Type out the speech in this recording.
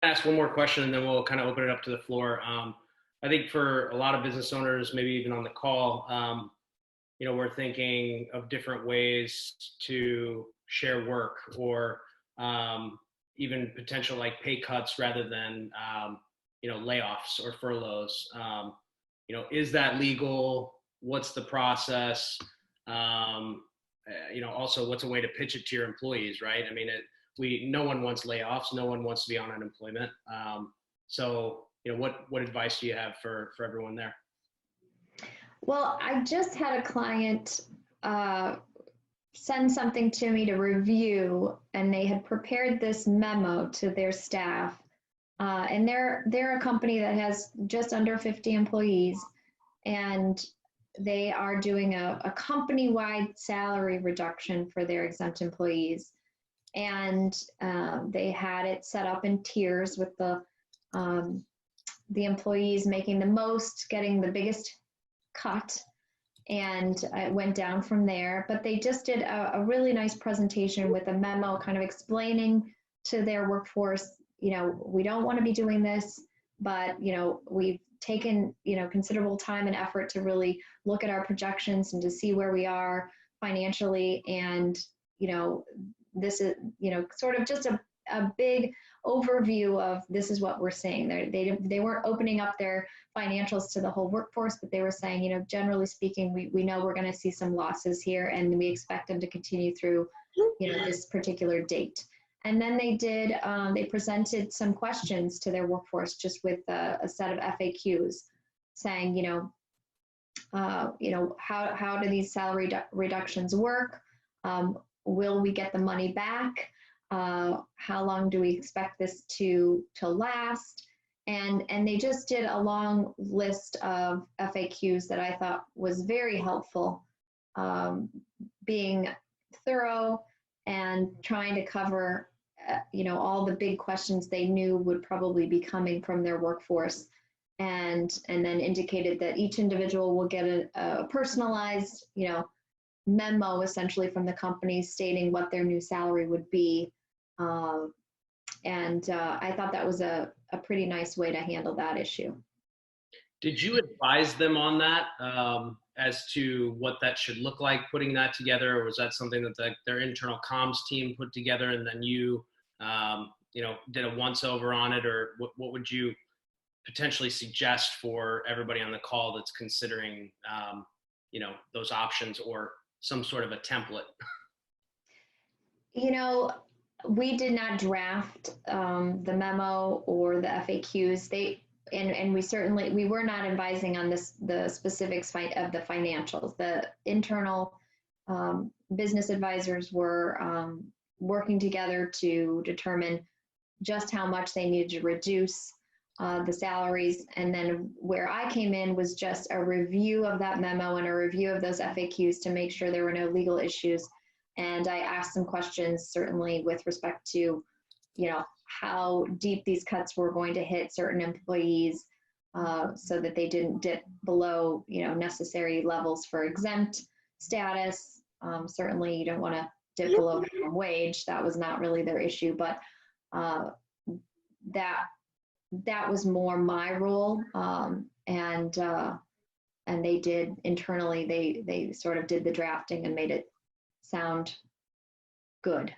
ask one more question and then we'll kind of open it up to the floor. I think for a lot of business owners, maybe even on the call, we're thinking of different ways to share work or even potential like pay cuts rather than, layoffs or furloughs. Is that legal? What's the process? Also what's a way to pitch it to your employees, right? I mean, no one wants layoffs. No one wants to be on unemployment. What advice do you have for everyone there? Well, I just had a client send something to me to review, and they had prepared this memo to their staff. And they're a company that has just under 50 employees, and they are doing a company-wide salary reduction for their exempt employees. And they had it set up in tiers with the employees making the most, getting the biggest cut, and it went down from there. But they just did a really nice presentation with a memo kind of explaining to their workforce, we don't want to be doing this, but, we've taken, considerable time and effort to really look at our projections and to see where we are financially. And, this is, sort of just a big overview of this is what we're seeing. They weren't opening up their financials to the whole workforce, but they were saying, generally speaking, we know we're going to see some losses here, and we expect them to continue through, this particular date. And then they presented some questions to their workforce just with a set of FAQs saying, how do these salary reductions work? Will we get the money back? How long do we expect this to last? And they just did a long list of FAQs that I thought was very helpful, being thorough and trying to cover, all the big questions they knew would probably be coming from their workforce, and then indicated that each individual will get a personalized, memo essentially from the company stating what their new salary would be. I thought that was a pretty nice way to handle that issue. Did you advise them on that as to what that should look like, putting that together, or was that something that their internal comms team put together and then you, did a once over on it, or what would you potentially suggest for everybody on the call that's considering, those options or some sort of a template? We did not draft the memo or the FAQs. We were not advising on the specifics of the financials. The internal business advisors were working together to determine just how much they needed to reduce the salaries. And then where I came in was just a review of that memo and a review of those FAQs to make sure there were no legal issues. And I asked some questions, certainly with respect to, how deep these cuts were going to hit certain employees, so that they didn't dip below, necessary levels for exempt status. Certainly you don't want to dip below minimum wage. That was not really their issue, but that was more my role. And they did internally, they sort of did the drafting and made it sound good.